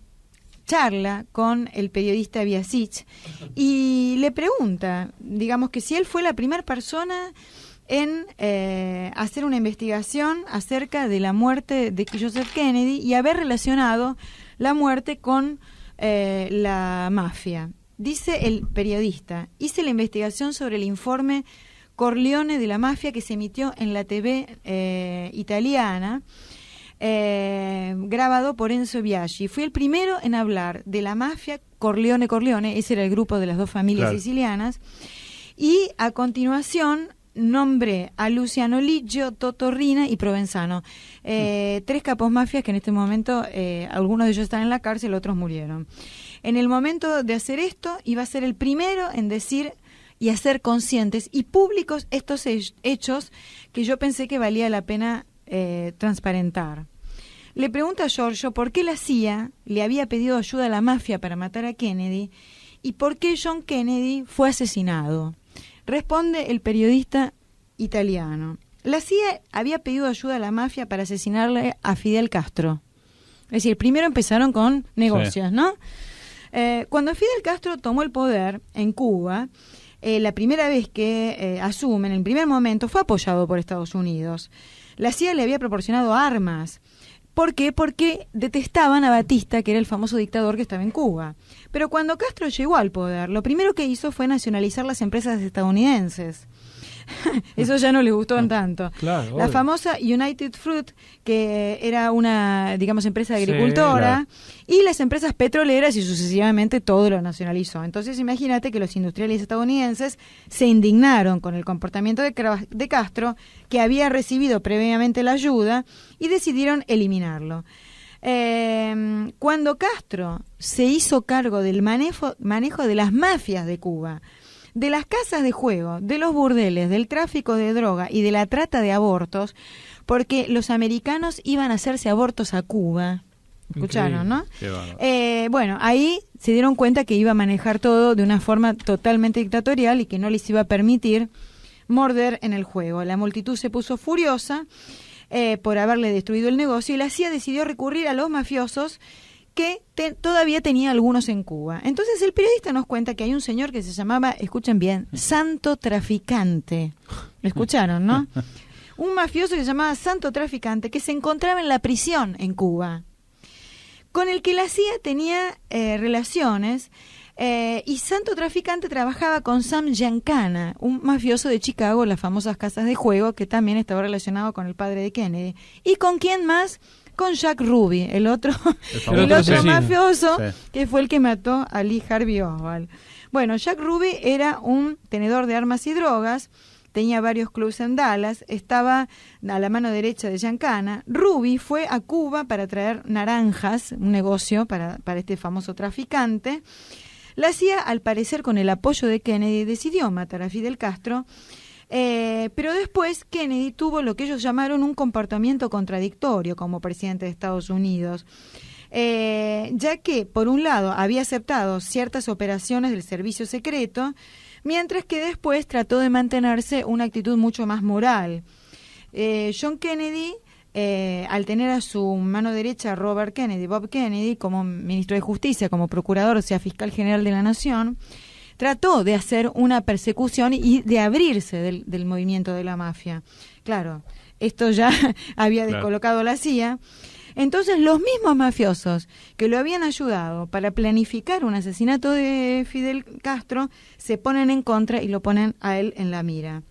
[SPEAKER 1] charla con el periodista Biasic y le pregunta, digamos, que si él fue la primera persona en hacer una investigación acerca de la muerte de Joseph Kennedy y haber relacionado la muerte con la mafia. Dice el periodista, hice la investigación sobre el informe Corleone de la mafia que se emitió en la TV italiana, grabado por Enzo Biaggi. Fui el primero en hablar de la mafia Corleone, ese era el grupo de las dos familias sicilianas, y a continuación nombré a Luciano Liggio, Toto Rina y Provenzano, tres capos mafias que en este momento algunos de ellos están en la cárcel, otros murieron. En el momento de hacer esto iba a ser el primero en decir y hacer conscientes y públicos estos hechos que yo pensé que valía la pena transparentar. Le pregunta a Giorgio por qué la CIA le había pedido ayuda a la mafia para matar a Kennedy y por qué John Kennedy fue asesinado. Responde el periodista italiano. La CIA había pedido ayuda a la mafia para asesinarle a Fidel Castro. Es decir, primero empezaron con negocios, ¿no? Cuando Fidel Castro tomó el poder en Cuba, la primera vez que asume, en el primer momento, fue apoyado por Estados Unidos. La CIA le había proporcionado armas. ¿Por qué? Porque detestaban a Batista, que era el famoso dictador que estaba en Cuba. Pero cuando Castro llegó al poder, lo primero que hizo fue nacionalizar las empresas estadounidenses. Eso ya no le gustó tanto.
[SPEAKER 2] Claro,
[SPEAKER 1] la
[SPEAKER 2] obvio.
[SPEAKER 1] famosa United Fruit, que era una, digamos, empresa agricultora, y las empresas petroleras, y sucesivamente todo lo nacionalizó. Entonces imagínate que los industriales estadounidenses se indignaron con el comportamiento de Castro, que había recibido previamente la ayuda, y decidieron eliminarlo. Cuando Castro se hizo cargo del manejo de las mafias de Cuba, de las casas de juego, de los burdeles, del tráfico de droga y de la trata de abortos, porque los americanos iban a hacerse abortos a Cuba. ¿Escucharon, no? Bueno, ahí se dieron cuenta que iba a manejar todo de una forma totalmente dictatorial y que no les iba a permitir morder en el juego. La multitud se puso furiosa por haberle destruido el negocio y la CIA decidió recurrir a los mafiosos que todavía tenía algunos en Cuba. Entonces el periodista nos cuenta que hay un señor que se llamaba, escuchen bien, Santo Traficante. ¿Lo escucharon, no? Un mafioso que se llamaba Santo Traficante que se encontraba en la prisión en Cuba, con el que la CIA tenía relaciones, y Santo Traficante trabajaba con Sam Giancana, un mafioso de Chicago, las famosas casas de juego, que también estaba relacionado con el padre de Kennedy. ¿Y con quién más? Con Jack Ruby, el otro mafioso, sí, que fue el que mató a Lee Harvey Oswald. Bueno, Jack Ruby era un tenedor de armas y drogas, tenía varios clubs en Dallas, estaba a la mano derecha de Giancana. Ruby fue a Cuba para traer naranjas, un negocio para este famoso traficante. La CIA, al parecer con el apoyo de Kennedy, decidió matar a Fidel Castro, pero después Kennedy tuvo lo que ellos llamaron un comportamiento contradictorio como presidente de Estados Unidos, ya que, por un lado, había aceptado ciertas operaciones del servicio secreto, mientras que después trató de mantenerse una actitud mucho más moral. John Kennedy, al tener a su mano derecha Robert Kennedy, Bob Kennedy, como ministro de Justicia, como procurador, o sea, fiscal general de la Nación, trató de hacer una persecución y de abrirse del movimiento de la mafia. Claro, esto ya había descolocado a la CIA. Entonces los mismos mafiosos que lo habían ayudado para planificar un asesinato de Fidel Castro se ponen en contra y lo ponen a él en la mira.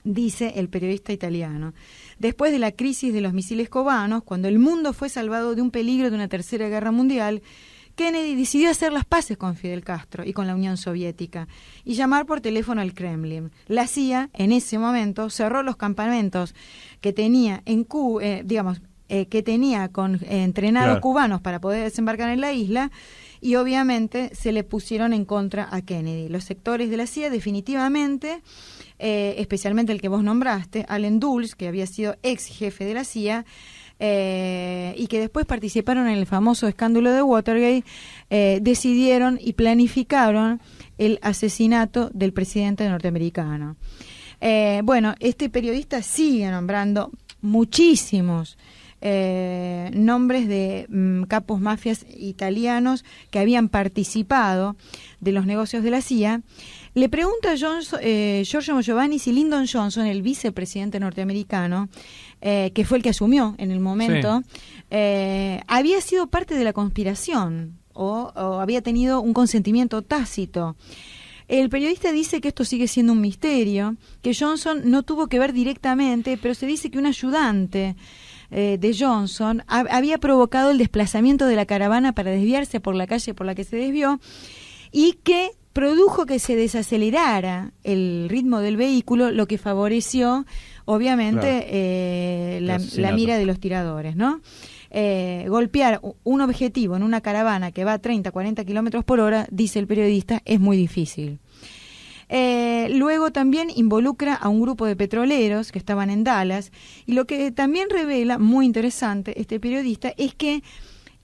[SPEAKER 1] Dice el periodista italiano: después de la crisis de los misiles cubanos, cuando el mundo fue salvado de un peligro de una tercera guerra mundial, Kennedy decidió hacer las paces con Fidel Castro y con la Unión Soviética y llamar por teléfono al Kremlin. La CIA, en ese momento, cerró los campamentos que tenía en Cuba, que tenía con entrenados cubanos para poder desembarcar en la isla, y obviamente se le pusieron en contra a Kennedy. Los sectores de la CIA definitivamente, especialmente el que vos nombraste, Allen Dulles, que había sido ex jefe de la CIA, y que después participaron en el famoso escándalo de Watergate, decidieron y planificaron el asesinato del presidente norteamericano. Bueno, este periodista sigue nombrando muchísimos nombres de capos mafias italianos que habían participado de los negocios de la CIA. Le pregunta a Giorgio Giovanni si Lyndon Johnson, el vicepresidente norteamericano, que fue el que asumió en el momento, había sido parte de la conspiración o había tenido un consentimiento tácito. El periodista dice que esto sigue siendo un misterio, que Johnson no tuvo que ver directamente, pero se dice que un ayudante de Johnson había provocado el desplazamiento de la caravana para desviarse por la calle por la que se desvió, y que produjo que se desacelerara el ritmo del vehículo, lo que favoreció obviamente la mira de los tiradores, ¿no? Golpear un objetivo en una caravana que va a 30, 40 kilómetros por hora, dice el periodista, es muy difícil. Luego también involucra a un grupo de petroleros que estaban en Dallas, y lo que también revela, muy interesante, este periodista, es que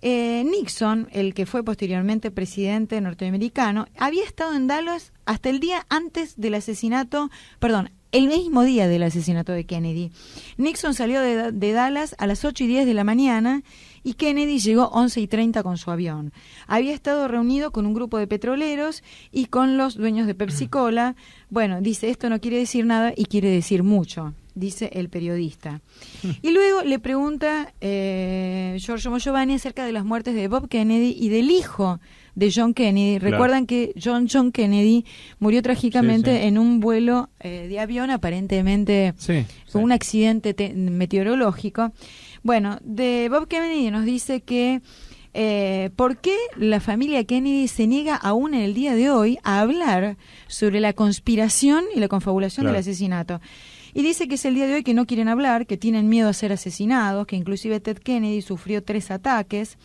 [SPEAKER 1] Nixon, el que fue posteriormente presidente norteamericano, había estado en Dallas hasta el día antes del asesinato, el mismo día del asesinato de Kennedy. Nixon salió de Dallas a las 8:10 de la mañana y Kennedy llegó 11:30 con su avión. Había estado reunido con un grupo de petroleros y con los dueños de Pepsi Cola. Bueno, dice, esto no quiere decir nada y quiere decir mucho, dice el periodista. Y luego le pregunta Giorgio Giovanni acerca de las muertes de Bob Kennedy y del hijo de John Kennedy. Recuerdan que John Kennedy murió trágicamente en un vuelo de avión, aparentemente con un accidente meteorológico. Bueno, de Bob Kennedy nos dice que ¿por qué la familia Kennedy se niega aún en el día de hoy a hablar sobre la conspiración y la confabulación del asesinato? Y dice que es el día de hoy que no quieren hablar, que tienen miedo a ser asesinados, que inclusive Ted Kennedy sufrió 3 ataques,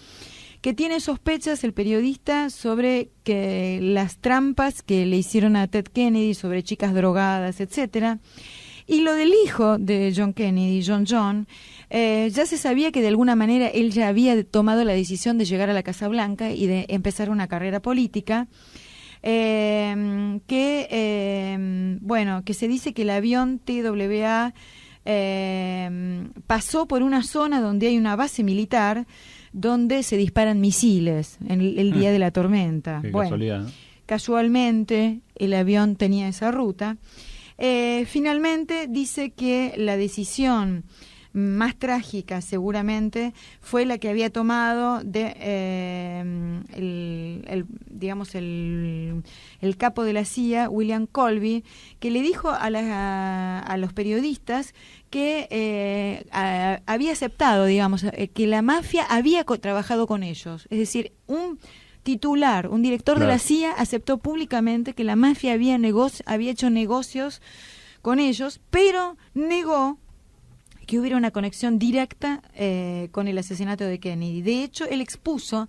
[SPEAKER 1] que tiene sospechas el periodista sobre que las trampas que le hicieron a Ted Kennedy sobre chicas drogadas, etcétera. Y lo del hijo de John Kennedy, John, ya se sabía que de alguna manera él ya había tomado la decisión de llegar a la Casa Blanca y de empezar una carrera política. que se dice que el avión TWA pasó por una zona donde hay una base militar donde se disparan misiles en el día de la tormenta.
[SPEAKER 3] Qué
[SPEAKER 1] bueno,
[SPEAKER 3] casualidad, ¿no?
[SPEAKER 1] Casualmente el avión tenía esa ruta. Finalmente dice que la decisión más trágica seguramente fue la que había tomado el capo de la CIA, William Colby, que le dijo a los periodistas que había aceptado, que la mafia había trabajado con ellos. Es decir, un director de la CIA aceptó públicamente que la mafia había hecho negocios con ellos, pero negó que hubiera una conexión directa con el asesinato de Kennedy. De hecho, él expuso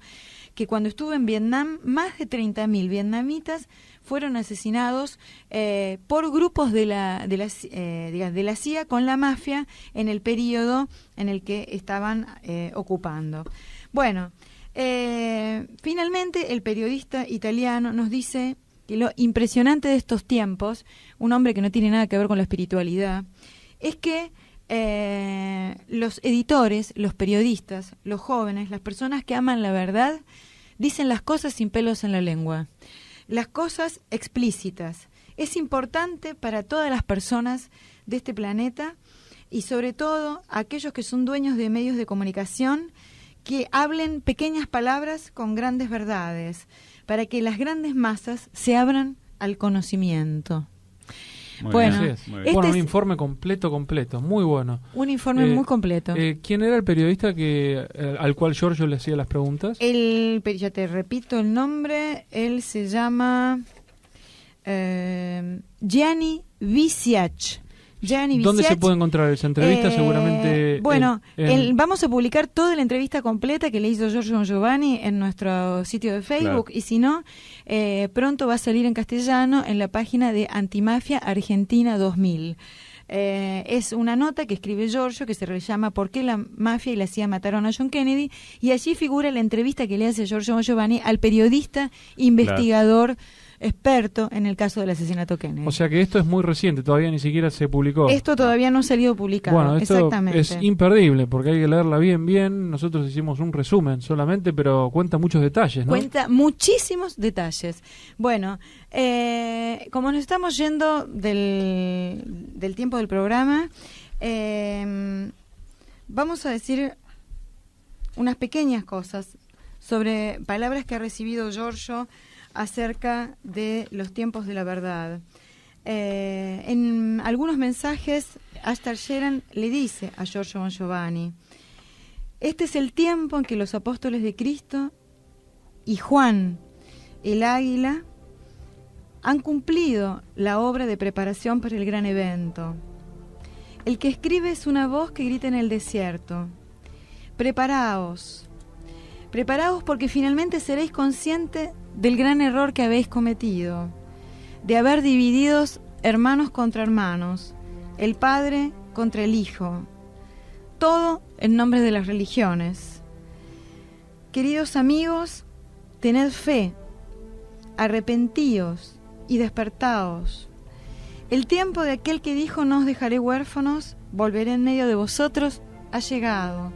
[SPEAKER 1] que cuando estuvo en Vietnam, más de 30.000 vietnamitas fueron asesinados por grupos de la CIA con la mafia en el periodo en el que estaban ocupando. Bueno, finalmente el periodista italiano nos dice que lo impresionante de estos tiempos, un hombre que no tiene nada que ver con la espiritualidad, es que los editores, los periodistas, los jóvenes, las personas que aman la verdad, dicen las cosas sin pelos en la lengua, las cosas explícitas. Es importante para todas las personas de este planeta y sobre todo aquellos que son dueños de medios de comunicación que hablen pequeñas palabras con grandes verdades, para que las grandes masas se abran al conocimiento.
[SPEAKER 2] Bueno, un informe completo, muy bueno.
[SPEAKER 1] Un informe muy completo.
[SPEAKER 2] ¿Quién era el periodista al cual Giorgio le hacía las preguntas?
[SPEAKER 1] Ya te repito el nombre, él se llama Gianni Visiach.
[SPEAKER 2] ¿Dónde se puede encontrar esa entrevista? Seguramente.
[SPEAKER 1] Vamos a publicar toda la entrevista completa que le hizo Giorgio Mangiovanni en nuestro sitio de Facebook, claro. Y si no, pronto va a salir en castellano en la página de Antimafia Argentina 2000. Es una nota que escribe Giorgio que se llama ¿Por qué la mafia y la CIA mataron a John Kennedy? Y allí figura la entrevista que le hace Giorgio Mangiovanni al periodista investigador, claro, experto en el caso del asesinato Kennedy.
[SPEAKER 2] O sea que esto es muy reciente, todavía ni siquiera se publicó.
[SPEAKER 1] Esto todavía no ha salido publicado.
[SPEAKER 2] Bueno, esto
[SPEAKER 1] exactamente.
[SPEAKER 2] Es imperdible porque hay que leerla bien. Nosotros hicimos un resumen solamente, pero cuenta muchos detalles, ¿no?
[SPEAKER 1] Cuenta muchísimos detalles. Bueno, como nos estamos yendo del tiempo del programa, vamos a decir unas pequeñas cosas sobre palabras que ha recibido Giorgio acerca de los tiempos de la verdad. En algunos mensajes, Ashtar Sheran le dice a Giorgio Mangiovanni: este es el tiempo en que los apóstoles de Cristo y Juan, el águila, han cumplido la obra de preparación para el gran evento. El que escribe es una voz que grita en el desierto: preparaos, preparaos porque finalmente seréis conscientes del gran error que habéis cometido, de haber dividido hermanos contra hermanos, el Padre contra el Hijo, todo en nombre de las religiones. Queridos amigos, tened fe, arrepentíos y despertaos. El tiempo de aquel que dijo: no os dejaré huérfanos, volveré en medio de vosotros, ha llegado.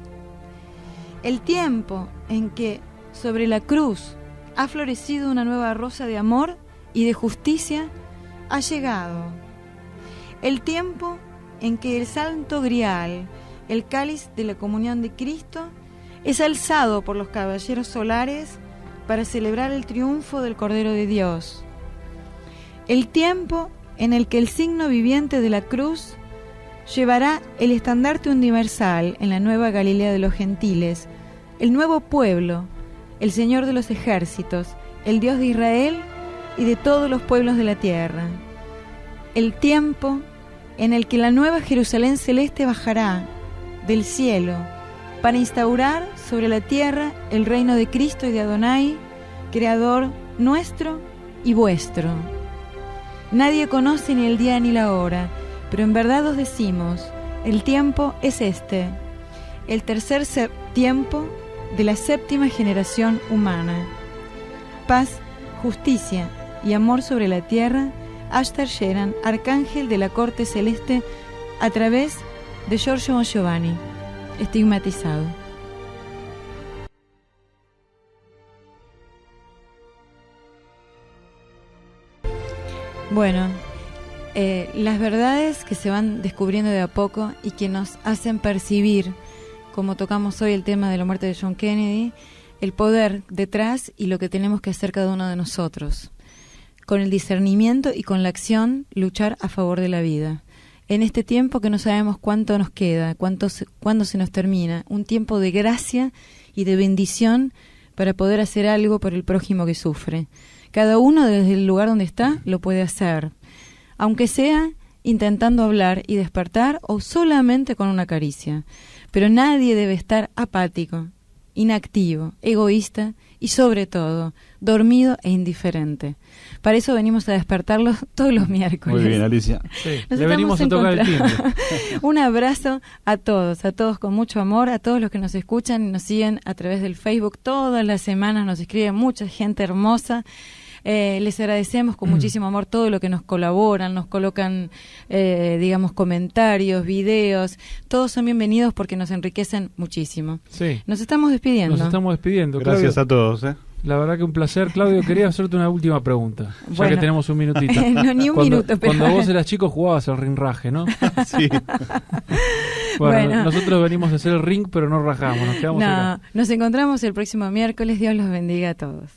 [SPEAKER 1] El tiempo en que sobre la cruz ha florecido una nueva rosa de amor y de justicia ha llegado. El tiempo en que el santo grial, el cáliz de la comunión de Cristo, es alzado por los caballeros solares para celebrar el triunfo del Cordero de Dios. El tiempo en el que el signo viviente de la cruz llevará el estandarte universal en la nueva Galilea de los gentiles, el nuevo pueblo, el Señor de los ejércitos, el Dios de Israel y de todos los pueblos de la tierra. El tiempo en el que la nueva Jerusalén celeste bajará del cielo para instaurar sobre la tierra el reino de Cristo y de Adonai, Creador nuestro y vuestro. Nadie conoce ni el día ni la hora, pero en verdad os decimos, el tiempo es este, el tercer tiempo de la séptima generación humana. Paz, justicia y amor sobre la tierra, Ashtar Sheran, arcángel de la corte celeste, a través de Giorgio Bon Giovanni, estigmatizado. Bueno, las verdades que se van descubriendo de a poco y que nos hacen percibir, como tocamos hoy el tema de la muerte de John Kennedy, el poder detrás y lo que tenemos que hacer cada uno de nosotros. Con el discernimiento y con la acción, luchar a favor de la vida. En este tiempo que no sabemos cuánto nos queda, cuándo se nos termina, un tiempo de gracia y de bendición para poder hacer algo por el prójimo que sufre. Cada uno desde el lugar donde está lo puede hacer, aunque sea intentando hablar y despertar o solamente con una caricia. Pero nadie debe estar apático, inactivo, egoísta y sobre todo dormido e indiferente. Para eso venimos a despertarlos todos los miércoles.
[SPEAKER 3] Muy bien, Alicia.
[SPEAKER 2] Sí, le venimos a tocar el timbre.
[SPEAKER 1] Un abrazo a todos con mucho amor, a todos los que nos escuchan y nos siguen a través del Facebook. Todas las semanas nos escribe mucha gente hermosa. Les agradecemos con muchísimo amor todo lo que nos colaboran, nos colocan, digamos, comentarios, videos. Todos son bienvenidos porque nos enriquecen muchísimo.
[SPEAKER 2] Sí.
[SPEAKER 1] Nos estamos despidiendo.
[SPEAKER 2] Nos estamos despidiendo.
[SPEAKER 3] Gracias
[SPEAKER 2] Claudio,
[SPEAKER 3] a todos.
[SPEAKER 2] La verdad que un placer. Claudio, quería hacerte una última pregunta, ya
[SPEAKER 1] Bueno.
[SPEAKER 2] que tenemos un minutito.
[SPEAKER 1] No, ni un minuto, pero...
[SPEAKER 2] Cuando vos eras chico jugabas al ringraje, ¿no?
[SPEAKER 3] Sí.
[SPEAKER 2] Bueno, nosotros venimos a hacer el ring, pero no rajamos, nos quedamos acá.
[SPEAKER 1] Nos encontramos el próximo miércoles. Dios los bendiga a todos.